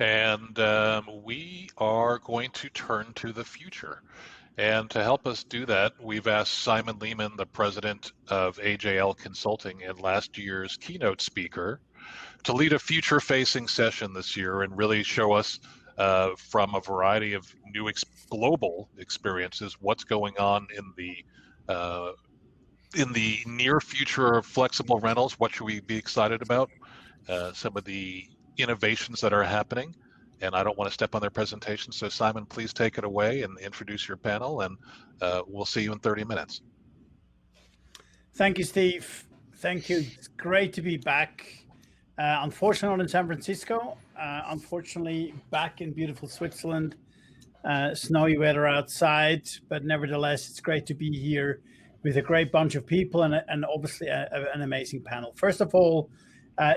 And we are going to turn to the future. And to help us do that, we've asked Simon Lehmann, the president of AJL Consulting and last year's keynote speaker, to lead a future-facing session this year and really show us from a variety of new global experiences what's going on in the near future of flexible rentals. What should we be excited about? Some of the innovations that are happening. And I don't want to step on their presentation. So Simon, please take it away and introduce your panel, and we'll see you in 30 minutes. Thank you, Steve. Thank you. It's great to be back. Unfortunately, not in San Francisco. Unfortunately, back in beautiful Switzerland. Snowy weather outside, but nevertheless, it's great to be here with a great bunch of people and obviously an amazing panel. First of all,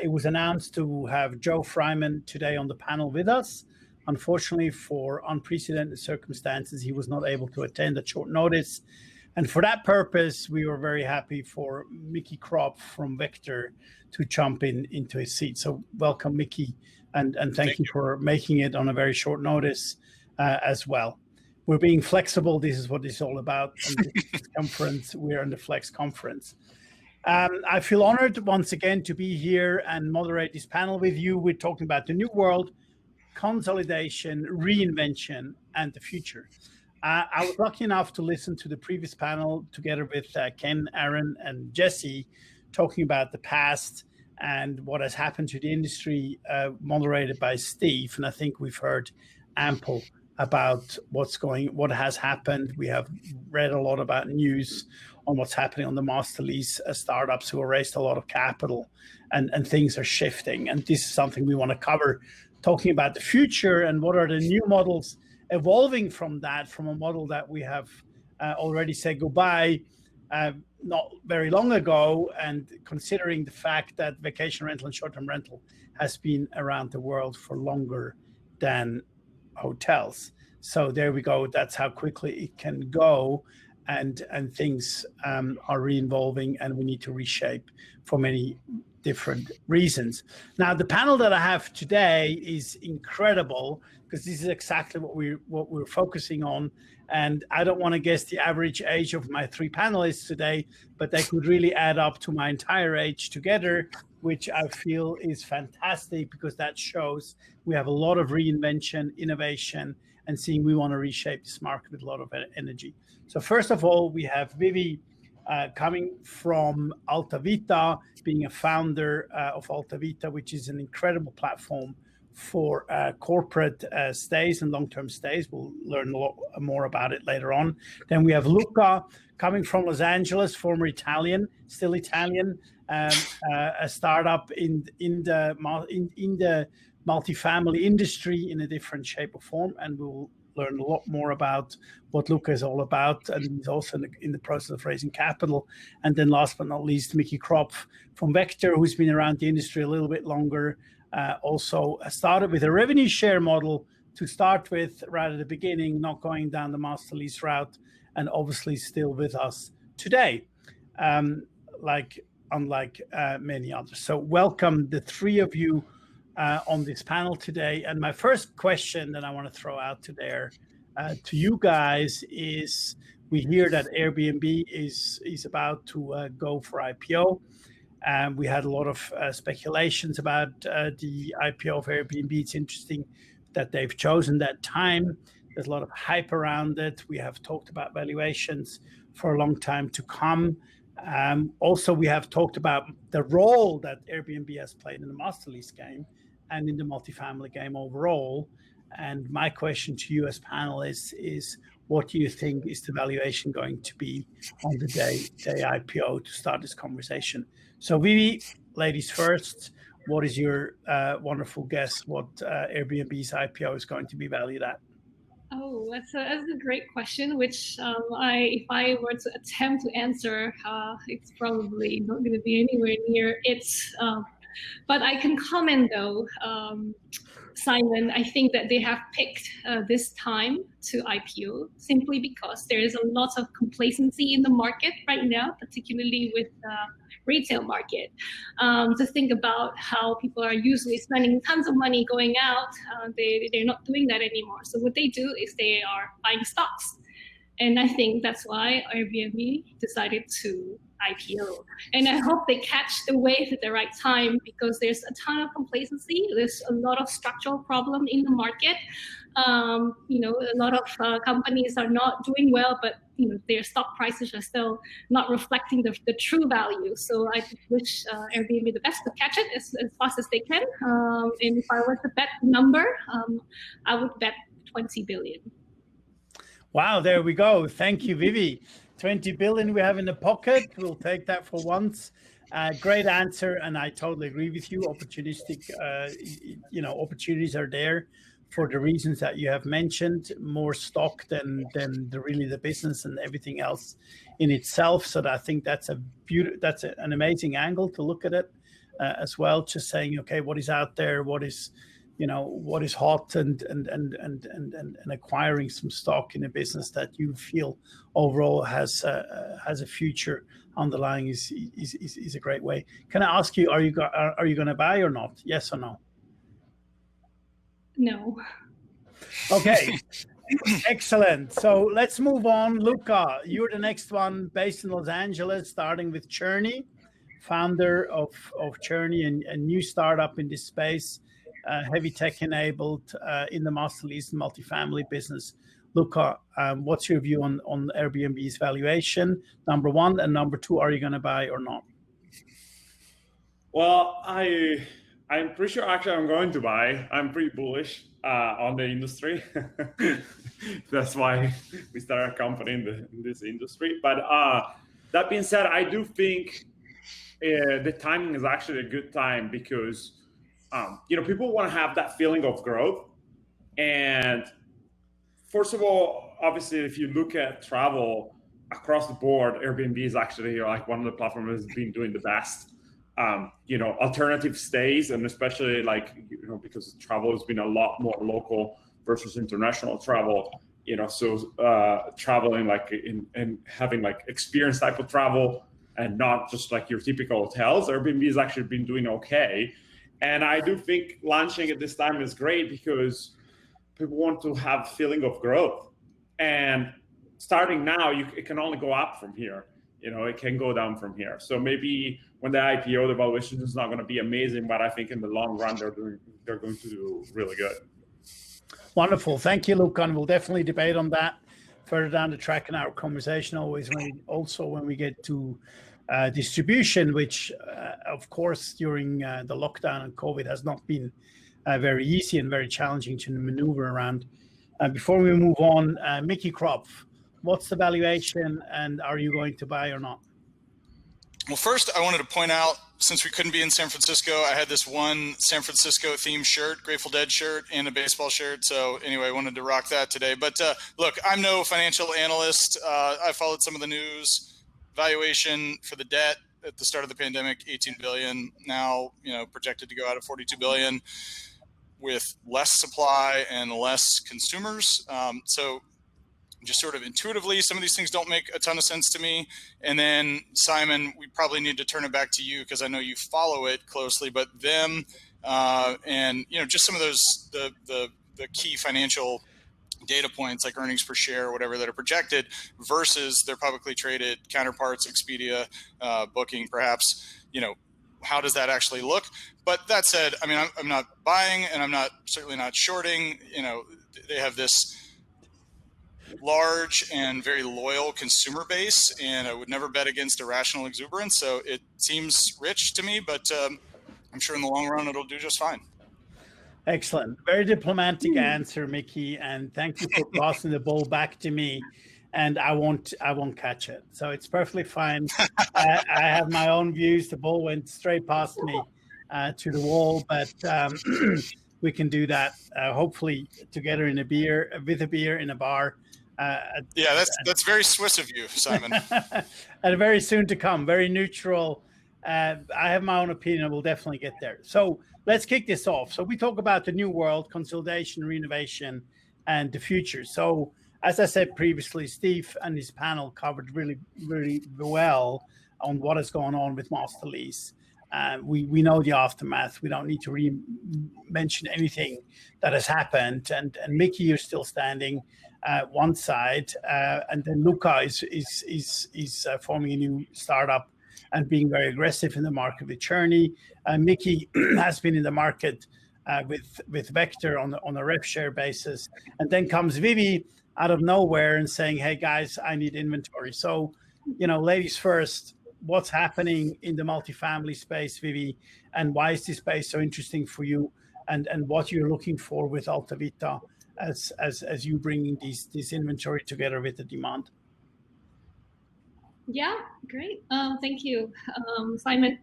it was announced to have Joe Fryman today on the panel with us. Unfortunately, for unprecedented circumstances, he was not able to attend at short notice. And for that purpose, we were very happy for Mickey Kropf from Vector to jump into his seat. So welcome, Mickey, and thank you for making it on a very short notice as well. We're being flexible. This is what it's all about. And this conference, we're in the Flex conference. I feel honored once again to be here and moderate this panel with you. We're talking about the new world, consolidation, reinvention, and the future. I was lucky enough to listen to the previous panel together with Ken, Aaron, and Jesse, talking about the past and what has happened to the industry, moderated by Steve. And I think we've heard ample about what has happened. We have read a lot about news on what's happening on the master lease startups who have raised a lot of capital, and things are shifting. And this is something we want to cover, talking about the future and what are the new models evolving from that, from a model that we have already said goodbye not very long ago, and considering the fact that vacation rental and short-term rental has been around the world for longer than hotels. So there we go. That's how quickly it can go, and things are re-evolving, and we need to reshape for many different reasons. Now, the panel that I have today is incredible because this is exactly what we're focusing on. And I don't want to guess the average age of my three panelists today, but they could really add up to my entire age together, which I feel is fantastic because that shows we have a lot of reinvention, innovation, and seeing we want to reshape this market with a lot of energy. So first of all, we have Vivi coming from AltoVita, being a founder of AltoVita, which is an incredible platform for corporate stays and long-term stays. We'll learn a lot more about it later on. Then we have Luca coming from Los Angeles, former Italian, still Italian, a startup in the multifamily industry in a different shape or form, and we'll learn a lot more about what Luca is all about, and he's also in the process of raising capital. And then last but not least, Mickey Kropf from Vector, who's been around the industry a little bit longer, also started with a revenue share model to start with right at the beginning, not going down the master lease route, and obviously still with us today, unlike many others. So welcome the three of you on this panel today. And my first question that I want to throw out to you guys is, we hear that Airbnb is about to go for IPO. We had a lot of speculations about the IPO of Airbnb. It's interesting that they've chosen that time. There's a lot of hype around it. We have talked about valuations for a long time to come. Also, we have talked about the role that Airbnb has played in the master lease game and in the multifamily game overall. And my question to you as panelists is, what do you think is the valuation going to be on the day IPO to start this conversation? So Vivi, ladies first, what is your wonderful guess what Airbnb's IPO is going to be valued at? Oh, that's a great question, which if I were to attempt to answer, it's probably not going to be anywhere near its But I can comment though, Simon, I think that they have picked this time to IPO simply because there is a lot of complacency in the market right now, particularly with retail market. To think about how people are usually spending tons of money going out, they're not doing that anymore. So what they do is they are buying stocks. And I think that's why Airbnb decided to IPO. And I hope they catch the wave at the right time, because there's a ton of complacency. There's a lot of structural problem in the market. A lot of companies are not doing well, but their stock prices are still not reflecting the true value. So I wish Airbnb the best to catch it as fast as they can. And if I were to bet a number, I would bet 20 billion. Wow, there we go. Thank you, Vivi. 20 billion we have in the pocket. We'll take that for once. Great answer, and I totally agree with you. Opportunistic, opportunities are there for the reasons that you have mentioned. More stock than really the business and everything else in itself. So I think that's an amazing angle to look at it as well. Just saying, okay, what is out there? What is hot, and acquiring some stock in a business that you feel overall has a future underlying is a great way. Can I ask you, are you going to buy or not? Yes or no? No. Okay. Excellent. So let's move on. Luca, you're the next one, based in Los Angeles, starting with Journey, founder of Journey, a new startup in this space. Heavy tech enabled in the master lease and multifamily business. Luca, what's your view on Airbnb's valuation? Number one, and number two, are you going to buy or not? Well, I'm pretty sure actually I'm going to buy. I'm pretty bullish on the industry. That's why we started a company in this industry. But that being said, I do think the timing is actually a good time, because people want to have that feeling of growth. And first of all, obviously, if you look at travel across the board, Airbnb is actually like one of the platforms that has been doing the best. Alternative stays, and especially because travel has been a lot more local versus international travel. So traveling and having experience type of travel, and not just like your typical hotels. Airbnb has actually been doing okay. And I do think launching at this time is great, because people want to have feeling of growth. And starting now, it can only go up from here. It can go down from here. So maybe when the IPO, the valuation is not going to be amazing, but I think in the long run, they're going to do really good. Wonderful. Thank you, Luca. And we'll definitely debate on that further down the track in our conversation, when we get to distribution, which of course during the lockdown and COVID has not been very easy and very challenging to maneuver around. Before we move on, Mickey Kropf, what's the valuation, and are you going to buy or not? Well, first I wanted to point out, since we couldn't be in San Francisco, I had this one San Francisco themed shirt, Grateful Dead shirt, and a baseball shirt. So anyway, I wanted to rock that today. But look, I'm no financial analyst. I followed some of the news. Valuation for the debt at the start of the pandemic, 18 billion. Now, projected to go out of 42 billion with less supply and less consumers. So just sort of intuitively, some of these things don't make a ton of sense to me. And then Simon, we probably need to turn it back to you, because I know you follow it closely, but them and just some of those the key financial data points like earnings per share or whatever that are projected versus their publicly traded counterparts, Expedia, Booking, perhaps, how does that actually look? But that said, I mean, I'm not buying, and I'm certainly not shorting. They have this large and very loyal consumer base, and I would never bet against irrational exuberance. So it seems rich to me, but I'm sure in the long run it'll do just fine. Excellent. Very diplomatic answer, Mickey, and thank you for passing the ball back to me. And I won't catch it, so it's perfectly fine. I have my own views. The ball went straight past me to the wall, but we can do that hopefully together with a beer in a bar. Yeah, that's very Swiss of you, Simon. And very soon to come. Very neutral I have my own opinion. We'll definitely get there. So let's kick this off. So we talk about the new world, consolidation, reinvention, and the future. So as I said previously, Steve and his panel covered really, really well on what is going on with master lease. We know the aftermath. We don't need to mention anything that has happened. And Mickey, you're still standing one side, and then Luca is forming a new startup and being very aggressive in the market with Journey. Mickey has been in the market with Vector on a rev share basis, and then comes Vivi out of nowhere and saying, "Hey guys, I need inventory." So, ladies first. What's happening in the multifamily space, Vivi, and why is this space so interesting for you, and what you're looking for with AltoVita as you bringing this inventory together with the demand? Yeah, great. Thank you, Simon.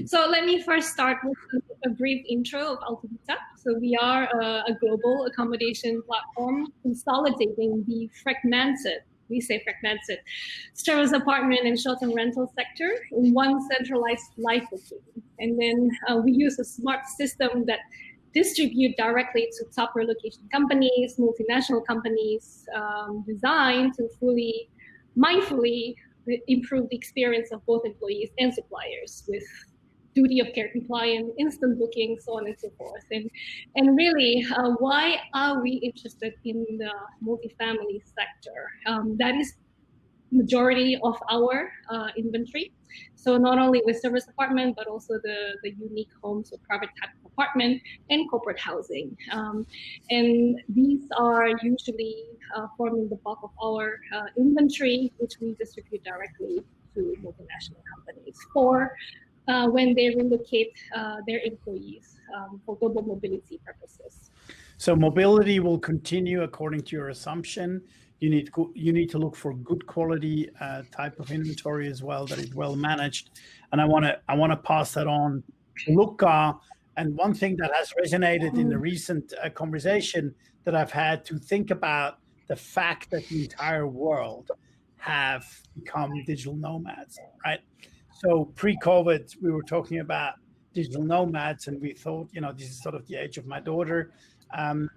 So let me first start with a brief intro of AltoVita. So we are a global accommodation platform consolidating the fragmented service apartment and short-term rental sector in one centralized life location. And then we use a smart system that distribute directly to top relocation companies, multinational companies, designed to mindfully improve the experience of both employees and suppliers with duty of care compliant, instant booking, so on and so forth. And really, why are we interested in the multifamily sector? That is majority of our inventory. So not only with service apartment, but also the unique homes or private type of apartment and corporate housing. And these are usually forming the bulk of our inventory, which we distribute directly to multinational companies for when they relocate their employees for global mobility purposes. So mobility will continue according to your assumption. You need to look for good quality type of inventory as well that is well managed. And I want to pass that on to Luca. And one thing that has resonated in the recent conversation that I've had to think about the fact that the entire world have become digital nomads, right? So pre-COVID, we were talking about digital nomads, and we thought, this is sort of the age of my daughter,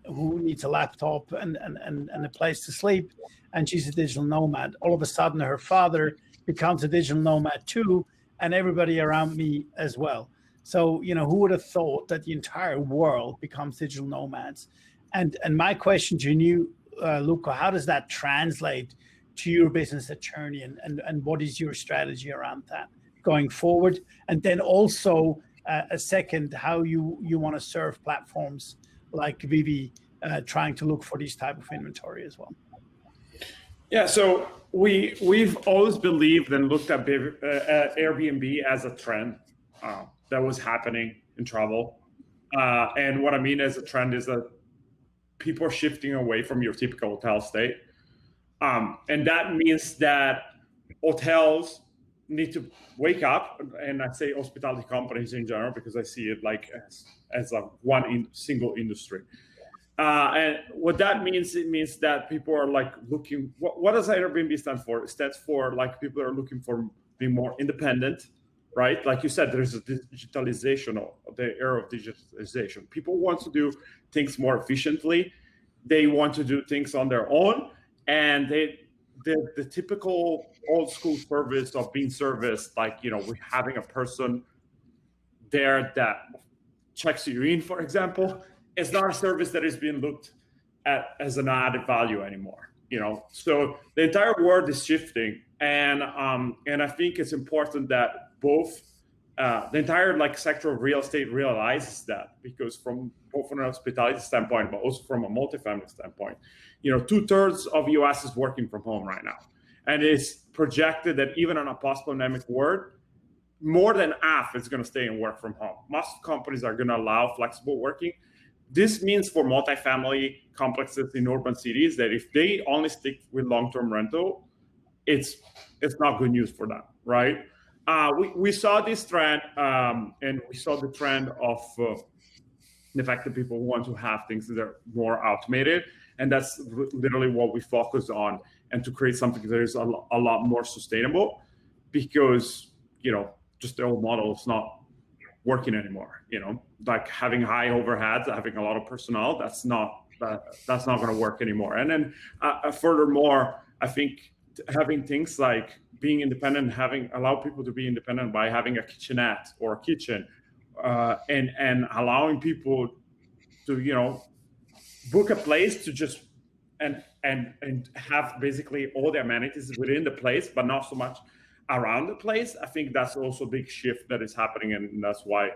who needs a laptop and a place to sleep, and she's a digital nomad. All of a sudden, her father becomes a digital nomad too, and everybody around me as well. So, who would have thought that the entire world becomes digital nomads? And my question to you, Luca, how does that translate to your business at Journey, and what is your strategy around that going forward? And then also a second, how you want to serve platforms like Vivi, trying to look for these type of inventory as well. Yeah, so we've always believed and looked at Airbnb as a trend that was happening in travel. And what I mean as a trend is that people are shifting away from your typical hotel stay. And that means that hotels need to wake up, and I say hospitality companies in general because I see it like as a single industry. And what that means, it means that people are like looking, what does Airbnb stand for? It stands for like people are looking for being more independent, right? Like you said, there's a digitalization of the era of digitalization. People want to do things more efficiently. They want to do things on their own, and the typical old school service of being serviced, like, we're having a person there that checks you in, for example, is not a service that is being looked at as an added value anymore. So the entire world is shifting, and I think it's important that both the entire sector of real estate realizes that, because from both from an hospitality standpoint, but also from a multifamily standpoint, 2/3 of US is working from home right now. And it's projected that even in a post-pandemic world, more than half is going to stay and work from home. Most companies are going to allow flexible working. This means for multifamily complexes in urban cities that if they only stick with long-term rental, it's not good news for them, right? We saw this trend, and we saw the trend of the fact that people want to have things that are more automated, and that's literally what we focus on, and to create something that is a lot more sustainable, because just the old model is not working anymore. Like having high overheads, having a lot of personnel, that's not going to work anymore. And then furthermore, I think having things like being independent, allow people to be independent by having a kitchenette or a kitchen, and allowing people to book a place to just and have basically all the amenities within the place, but not so much around the place. I think that's also a big shift that is happening, and that's why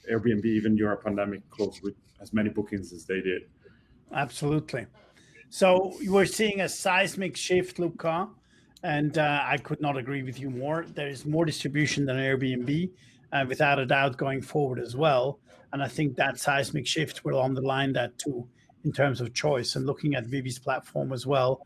Airbnb, even during a pandemic, closed with as many bookings as they did. Absolutely. So we're seeing a seismic shift, Luca, and I could not agree with you more. There is more distribution than Airbnb, without a doubt, going forward as well. And I think that seismic shift will underline that too, in terms of choice. And looking at Vivi's platform as well,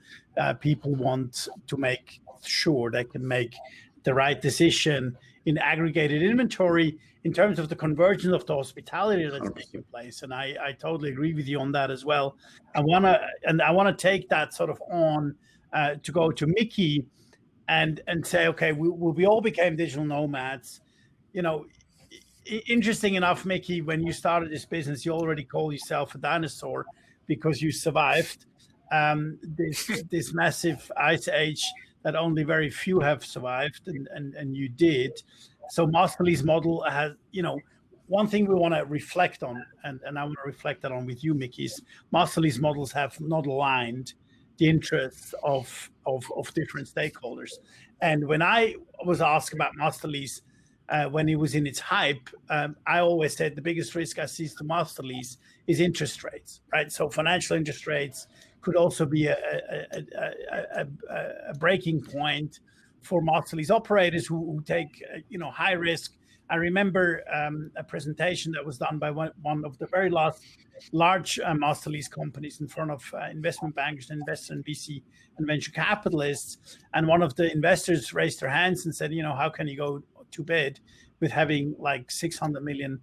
people want to make sure they can make the right decision in aggregated inventory in terms of the convergence of the hospitality that's taking place. And I totally agree with you on that as well. I want to take that sort of on to go to Mickey and say, okay, we all became digital nomads. Interesting enough, Mickey, when you started this business, you already called yourself a dinosaur because you survived this massive ice age that only very few have survived, and you did. So Masterly's model has, one thing we want to reflect on, and I want to reflect that on with you, Mickey, is Masterly's models have not aligned the interests of different stakeholders. And when I was asked about Masterly's, when it was in its hype, I always said the biggest risk I see to Masterly's is interest rates, right? So financial interest rates could also be a breaking point for Masterly's operators who take high risk. I remember a presentation that was done by one of the very large Masterly's companies in front of investment bankers, investors, and VC and venture capitalists. And one of the investors raised their hands and said, how can you go to bed with having like 600 million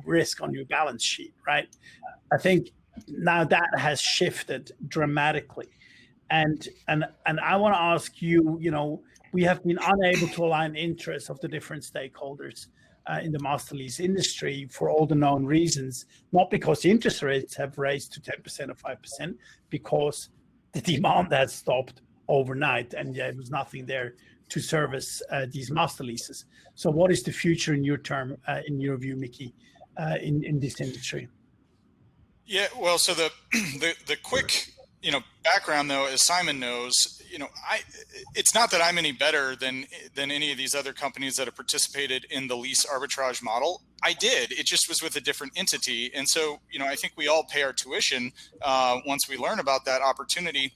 risk on your balance sheet, right? I think now that has shifted dramatically. And I want to ask you, we have been unable to align interests of the different stakeholders in the Masterly's industry for all the known reasons, not because the interest rates have raised to 10% or 5%, because the demand has stopped overnight and there was nothing there to service these master leases. So what is the future in your view, Mickey, in this industry? Yeah, well, so the quick background though, as Simon knows, it's not that I'm any better than any of these other companies that have participated in the lease arbitrage model. I did. It just was with a different entity, and so I think we all pay our tuition once we learn about that opportunity.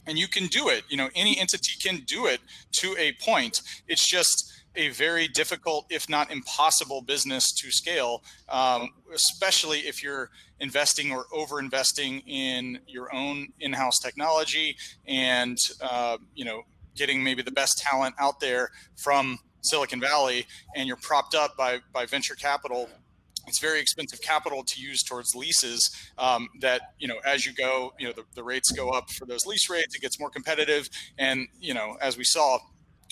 And you can do it. Any entity can do it to a point. It's just a very difficult, if not impossible, business to scale, especially if you're investing or over-investing in your own in-house technology and getting maybe the best talent out there from Silicon Valley, and you're propped up by venture capital. It's very expensive capital to use towards leases that, as you go, the rates go up for those lease rates, it gets more competitive. And, as we saw,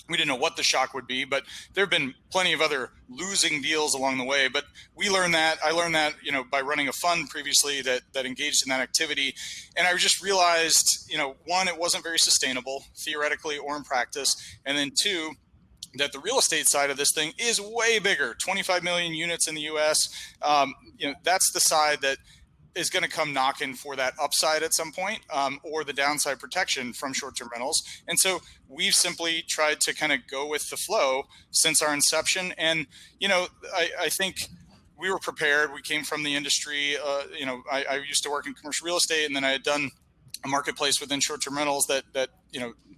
we didn't know what the shock would be, but there have been plenty of other losing deals along the way. But I learned that, by running a fund previously that engaged in that activity. And I just realized, one, it wasn't very sustainable theoretically or in practice. And then two, that the real estate side of this thing is way bigger, 25 million units in the US. That's the side that is going to come knocking for that upside at some point, or the downside protection from short-term rentals. And so we've simply tried to kind of go with the flow since our inception. And, I think we were prepared. We came from the industry. I used to work in commercial real estate, and then I had done a marketplace within short-term rentals that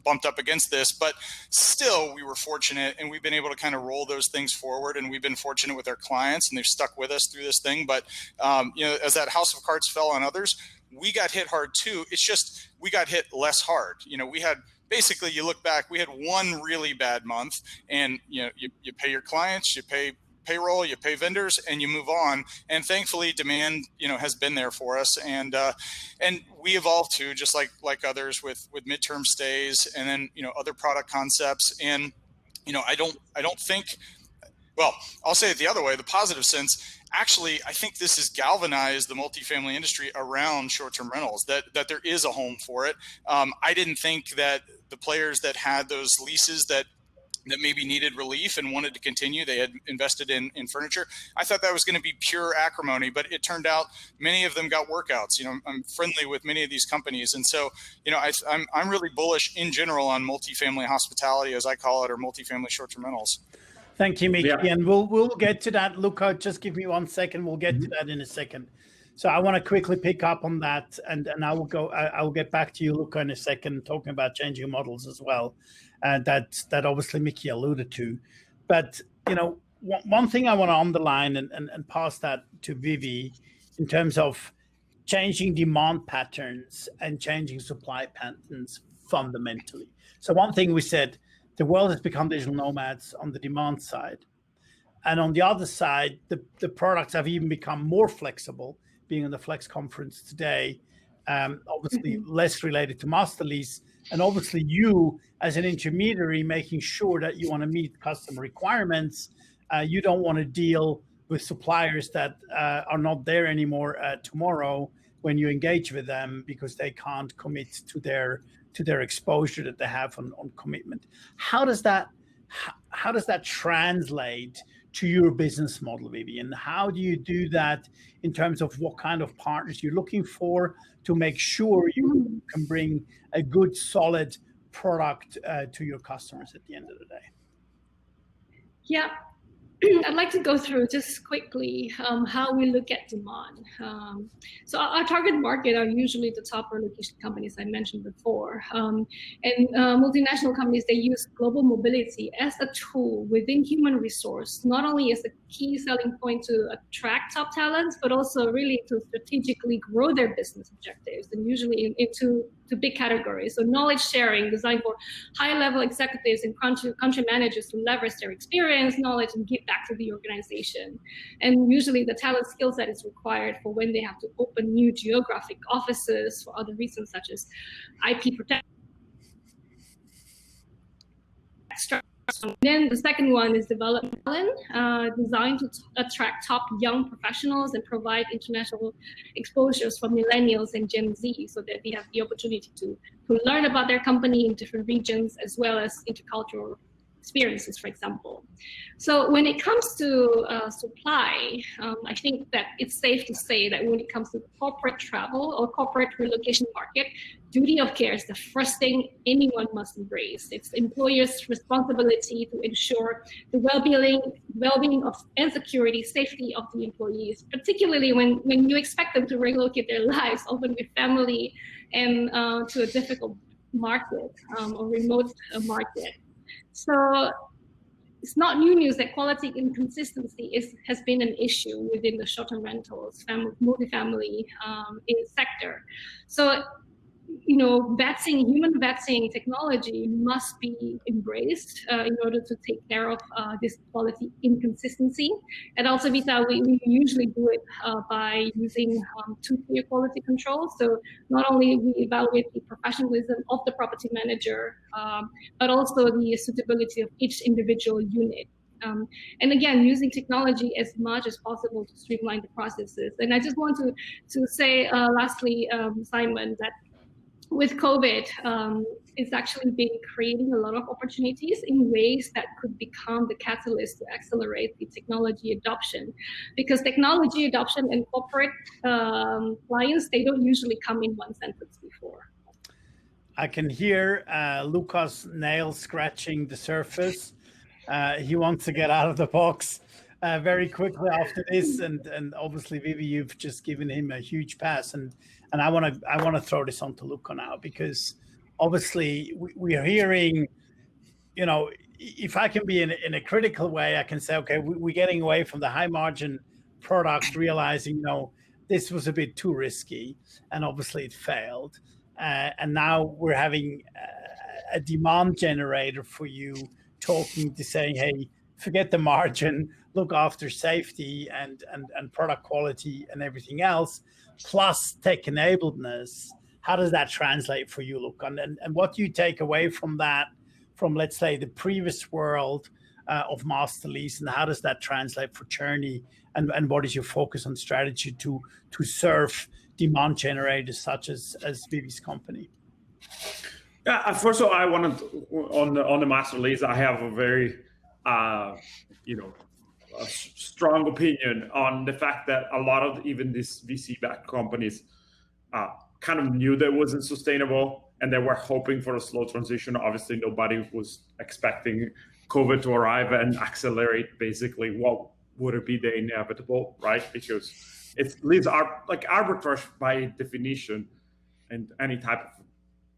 bumped up against this, but still we were fortunate, and we've been able to kind of roll those things forward, and we've been fortunate with our clients, and they've stuck with us through this thing. But as that house of cards fell on others, we got hit hard too. It's just we got hit less hard. We had basically, you look back, we had one really bad month, and you pay your clients, you pay payroll, you pay vendors, and you move on. And thankfully, demand has been there for us, and we evolved too, just like others with midterm stays, and then other product concepts. And I don't think, well, I'll say it the other way, the positive sense. Actually, I think this has galvanized the multifamily industry around short-term rentals, that there is a home for it. I didn't think that the players that had those leases that maybe needed relief and wanted to continue, they had invested in furniture. I thought that was going to be pure acrimony, but it turned out many of them got workouts. I'm friendly with many of these companies. And so, I'm really bullish in general on multifamily hospitality, as I call it, or multifamily short-term rentals. Thank you, Mickey. Yeah. And we'll get to that. Luca, just give me 1 second. We'll get to that in a second. So I want to quickly pick up on that, and I will get back to you, Luca, in a second, talking about changing models as well. That obviously Mickey alluded to. But one thing I want to underline and pass that to Vivi in terms of changing demand patterns and changing supply patterns fundamentally. So one thing we said, the world has become digital nomads on the demand side. And on the other side, the products have even become more flexible, being in the Flex conference today, obviously less related to master lease. And obviously you, as an intermediary, making sure that you want to meet customer requirements. You don't want to deal with suppliers that are not there anymore tomorrow when you engage with them because they can't commit to their exposure that they have on commitment. How does that translate to your business model, Vivi? And how do you do that in terms of what kind of partners you're looking for to make sure you can bring a good, solid product to your customers at the end of the day? Yeah. I'd like to go through just quickly how we look at demand. So our target market are usually the top relocation companies I mentioned before. And multinational companies, they use global mobility as a tool within human resource, not only as a key selling point to attract top talents, but also really to strategically grow their business objectives, and usually into big categories. So knowledge sharing designed for high-level executives and country managers to leverage their experience, knowledge, and give back to the organization. And usually the talent skill set is required for when they have to open new geographic offices for other reasons, such as IP protection. Then the second one is development talent, designed to attract top young professionals and provide international exposures for millennials and Gen Z, so that they have the opportunity to learn about their company in different regions, as well as intercultural experiences, for example. So when it comes to supply, I think that it's safe to say that when it comes to corporate travel or corporate relocation market, duty of care is the first thing anyone must embrace. It's employers' responsibility to ensure the well-being of and security, safety of the employees, particularly when you expect them to relocate their lives, often with family, and to a difficult market or remote market. So it's not new news that quality inconsistency has been an issue within the short-term rentals, multifamily sector. So, human vetting technology must be embraced in order to take care of this quality inconsistency. At AltoVita, we usually do it by using two-tier quality control. So not only we evaluate the professionalism of the property manager, but also the suitability of each individual unit. And again, using technology as much as possible to streamline the processes. And I just want to say lastly, Simon, that with COVID, it's actually been creating a lot of opportunities in ways that could become the catalyst to accelerate the technology adoption. Because technology adoption and corporate clients, they don't usually come in one sentence before. I can hear Luca's nails scratching the surface. He wants to get out of the box very quickly after this, and obviously, Vivi, you've just given him a huge pass, and I want to throw this on to Luca now, because obviously we are hearing, if I can be in a critical way, I can say, okay, we're getting away from the high margin product, realizing this was a bit too risky, and obviously it failed, and now we're having a demand generator for you, talking to saying, hey, forget the margin, look after safety and product quality and everything else, plus tech-enabledness. How does that translate for you, Luca? And what do you take away from that from, let's say, the previous world of master lease, and how does that translate for Journey, and what is your focus on strategy to serve demand generators such as Vivi's company? Yeah, first of all, I wanted on the master lease, I have a very a strong opinion on the fact that a lot of even these VC-backed companies kind of knew that it wasn't sustainable, and they were hoping for a slow transition. Obviously, nobody was expecting COVID to arrive and accelerate basically what would it be the inevitable, right? Because leases are like arbitrage by definition, and any type of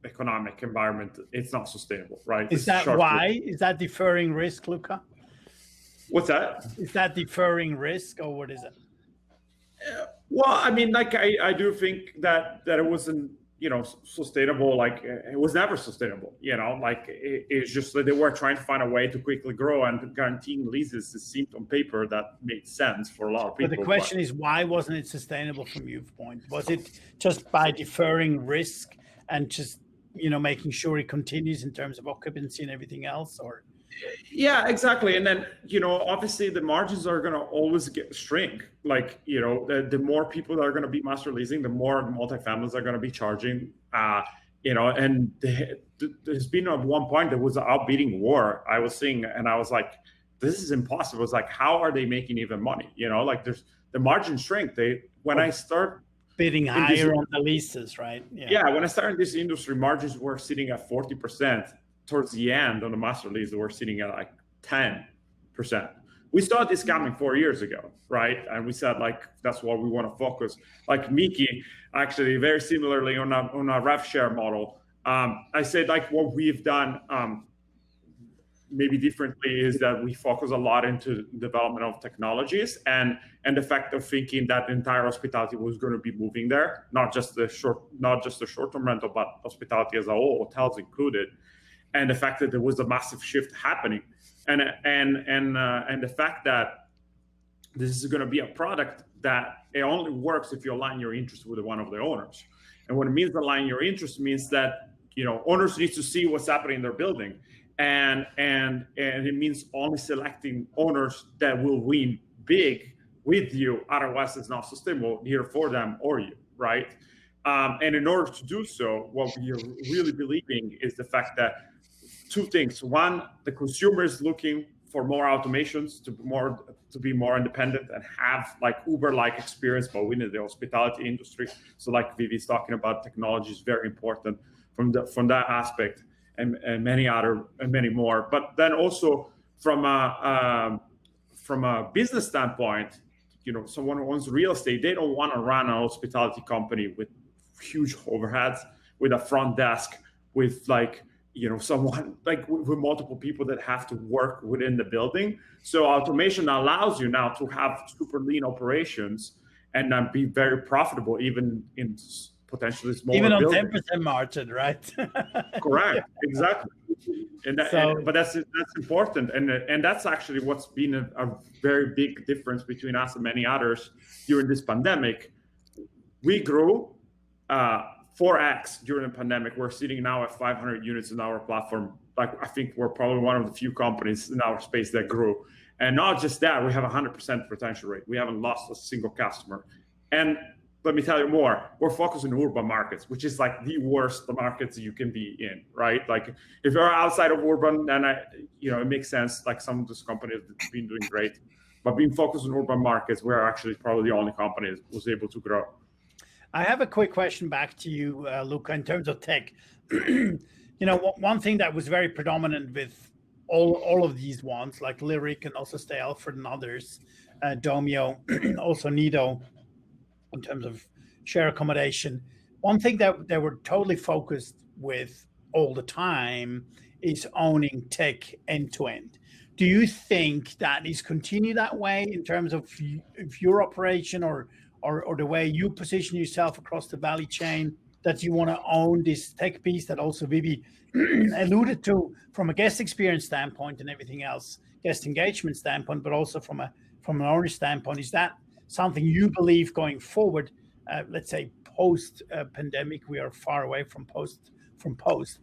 economic environment, it's not sustaable, right? Is that why? Is that deferring risk, Luca? What's that? Is that deferring risk, or what is it? Well, I mean, like I do think that it wasn't, sustainable. Like it was never sustainable. Like it's just that they were trying to find a way to quickly grow, and guaranteeing leases seemed on paper that made sense for a lot of people. But the question is, why wasn't it sustainable from your viewpoint? Was it just by deferring risk and just making sure it continues in terms of occupancy and everything else, or? Yeah, exactly. And then, obviously the margins are going to always shrink. Like, the more people that are going to be master leasing, the more multifamilies are going to be charging, and there's been at one point there was an outbidding war I was seeing, and I was like, this is impossible. It's like, how are they making even money? Like there's the margins shrink. When I start bidding higher on the leases, right? Yeah. When I started in this industry, margins were sitting at 40%. Towards the end on the master lease, we're sitting at like 10%. We started this coming 4 years ago, right? And we said, like, that's what we want to focus. Like Mickey, actually, very similarly on a rev share model. I said, like, what we've done maybe differently is that we focus a lot into development of technologies and the fact of thinking that entire hospitality was going to be moving there, not just the short-term rental, but hospitality as a whole, hotels included. And the fact that there was a massive shift happening, and the fact that this is going to be a product that it only works if you align your interest with one of the owners. And what it means align your interest means that owners need to see what's happening in their building, and it means only selecting owners that will win big with you. Otherwise, it's not sustainable either for them or you, right? And in order to do so, what we are really believing is the fact that two things. One, the consumer is looking for more automations to be more independent and have like Uber-like experience, but within the hospitality industry. So like Vivi's talking about, technology is very important from that aspect, and many more. But then also from a business standpoint, someone who owns real estate, they don't want to run a hospitality company with huge overheads, with a front desk, with someone like with multiple people that have to work within the building. So automation allows you now to have super lean operations and be very profitable, even in potentially smaller even on buildings. 10% margin, right? Correct, exactly. But that's important, and that's actually what's been a very big difference between us and many others during this pandemic. We grew 4x during the pandemic. We're sitting now at 500 units in our platform. Like, I think we're probably one of the few companies in our space that grew. And not just that, we have 100% retention rate. We haven't lost a single customer. And let me tell you more, we're focused on urban markets, which is like the worst markets you can be in, right? Like if you're outside of urban, then it makes sense. Like some of these companies have been doing great, but being focused on urban markets, we're actually probably the only company that was able to grow. I have a quick question back to you, Luca, in terms of tech. One thing that was very predominant with all of these ones, like Lyric and also Stay Alfred and others, Domio, also Nido, in terms of share accommodation. One thing that they were totally focused with all the time is owning tech end to end. Do you think that is continue that way in terms of your operation or the way you position yourself across the value chain, that you want to own this tech piece that also Vivi alluded to from a guest experience standpoint and everything else, guest engagement standpoint, but also from an owner standpoint? Is that something you believe going forward, let's say post pandemic? We are far away from post,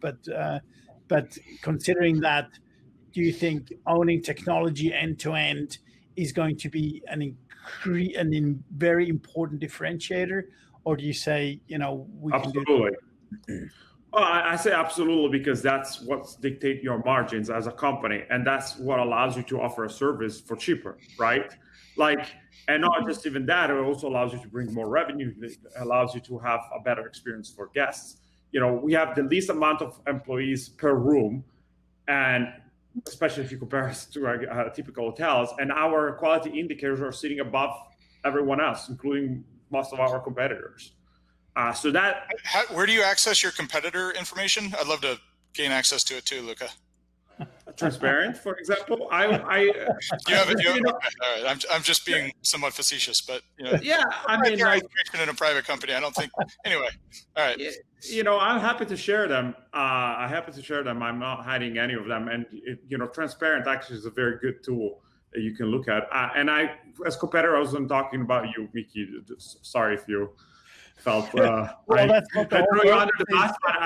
but But considering that, do you think owning technology end to end is going to be an very important differentiator, or do you say, we Absolutely. can do? Well, I say absolutely, because that's what dictates your margins as a company, and that's what allows you to offer a service for cheaper, right? And not just even that, it also allows you to bring more revenue. It allows you to have a better experience for guests. We have the least amount of employees per room, and especially if you compare us to typical hotels, and our quality indicators are sitting above everyone else, including most of our competitors. Where do you access your competitor information? I'd love to gain access to it too, Luca. Transparent, for example. You have it. All right. I'm just being somewhat facetious, but yeah, I mean, in a private company, I don't think. Anyway, all right. I'm happy to share them. I'm not hiding any of them, and transparent actually is a very good tool that you can look at. And as competitor, I wasn't talking about you, Mickey. Sorry if you felt well, that's what I threw you under the bus, but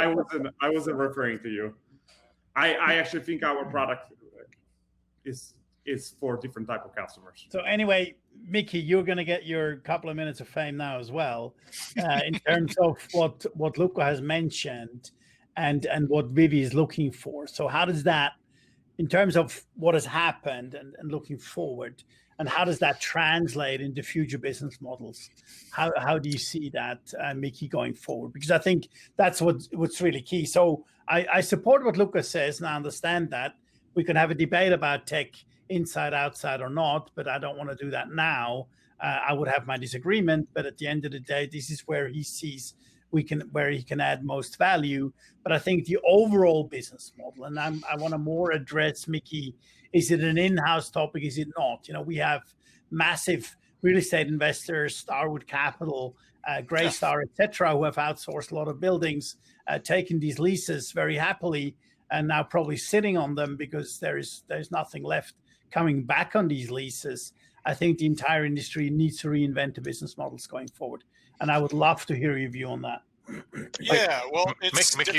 I wasn't referring to you. I actually think our product is for different type of customers. So anyway, Mickey, you're going to get your couple of minutes of fame now as well, in terms of what Luca has mentioned and what Vivi is looking for. So how does that, in terms of what has happened and looking forward, and how does that translate into future business models? How do you see that, Mickey, going forward? Because I think that's what's really key. So I support what Lucas says, and I understand that. We can have a debate about tech inside, outside, or not, but I don't want to do that now. I would have my disagreement, but at the end of the day, this is where he sees where he can add most value. But I think the overall business model, and I want to more address, Mickey, is it an in-house topic? Is it not? We have massive real estate investors, Starwood Capital, Greystar, etc., who have outsourced a lot of buildings, taken these leases very happily, and now probably sitting on them because there's nothing left coming back on these leases. I think the entire industry needs to reinvent the business models going forward, and I would love to hear your view on that. Yeah, well, it's Mickey,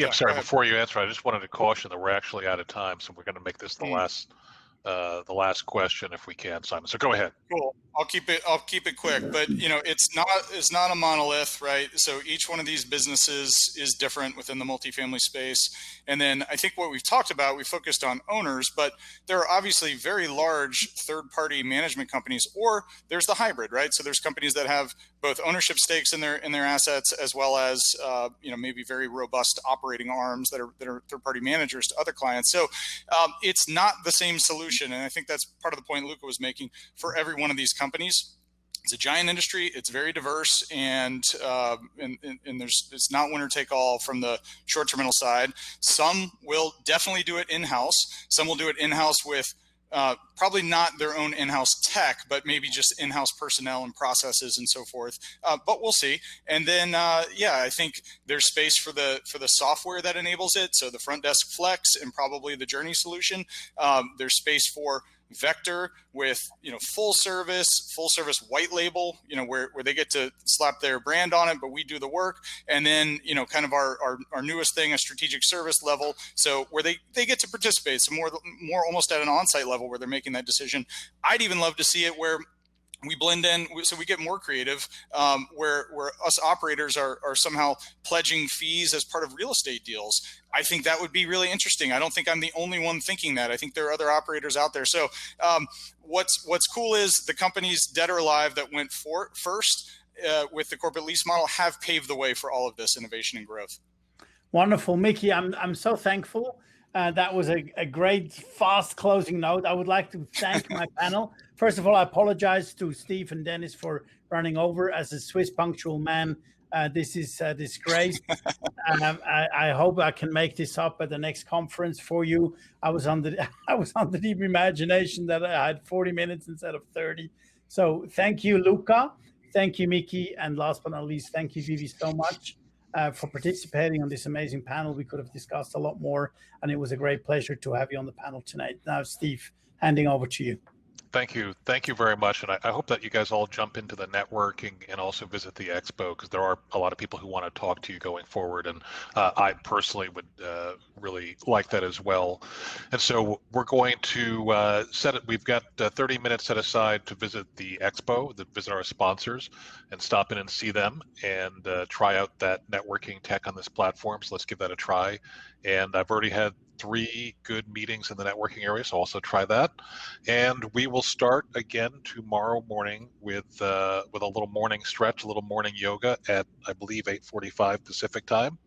I'm sorry. Before you answer, I just wanted to caution that we're actually out of time, so we're going to make this the last question if we can, Simon. So go ahead. Cool. I'll keep it quick, but it's not a monolith, right? So each one of these businesses is different within the multifamily space. And then I think what we've talked about, we focused on owners, but there are obviously very large third-party management companies, or there's the hybrid, right? So there's companies that have both ownership stakes in their assets, as well as maybe very robust operating arms that are third-party managers to other clients. So it's not the same solution, and I think that's part of the point Luca was making for every one of these companies. It's a giant industry. It's very diverse, and it's not winner take all from the short-term rental side. Some will definitely do it in-house. Some will do it in-house with probably not their own in-house tech, but maybe just in-house personnel and processes and so forth. But we'll see. And then, I think there's space for the software that enables it. So the front desk flex and probably the journey solution. There's space for Vector with full service white label, where they get to slap their brand on it, but we do the work. And then kind of our newest thing, a strategic service level, so where they get to participate, so more almost at an on-site level where they're making that decision. I'd even love to see it where we blend in, so we get more creative, where us operators are somehow pledging fees as part of real estate deals. I think that would be really interesting. I don't think I'm the only one thinking that. I think there are other operators out there. So what's cool is the companies, dead or alive, that went first with the corporate lease model have paved the way for all of this innovation and growth. Wonderful, Mickey. I'm so thankful. That was a great, fast closing note. I would like to thank my panel. First of all, I apologize to Steve and Dennis for running over. As a Swiss punctual man, this is a disgrace. I hope I can make this up at the next conference for you. I was on the deep imagination that I had 40 minutes instead of 30. So thank you, Luca. Thank you, Mickey. And last but not least, thank you, Vivi, so much for participating on this amazing panel. We could have discussed a lot more, and it was a great pleasure to have you on the panel tonight. Now, Steve, handing over to you. Thank you very much, and I hope that you guys all jump into the networking and also visit the expo, because there are a lot of people who want to talk to you going forward, and I personally would really like that as well. And so we're going to set it. We've got 30 minutes set aside to visit the expo, to visit our sponsors, and stop in and see them, and try out that networking tech on this platform. So let's give that a try. And I've already had 3 good meetings in the networking area, so also try that. And we will start again tomorrow morning with a little morning stretch, a little morning yoga at, I believe, 8:45 Pacific time.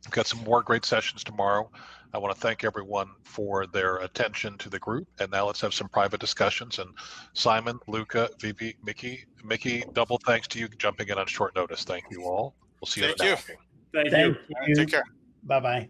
We've got some more great sessions tomorrow. I want to thank everyone for their attention to the group. And now let's have some private discussions. And Simon, Luca, Vivi, Mickey, double thanks to you jumping in on short notice. Thank you all. We'll see you. Thank you. Thank Thank you. you. Take care. Bye-bye.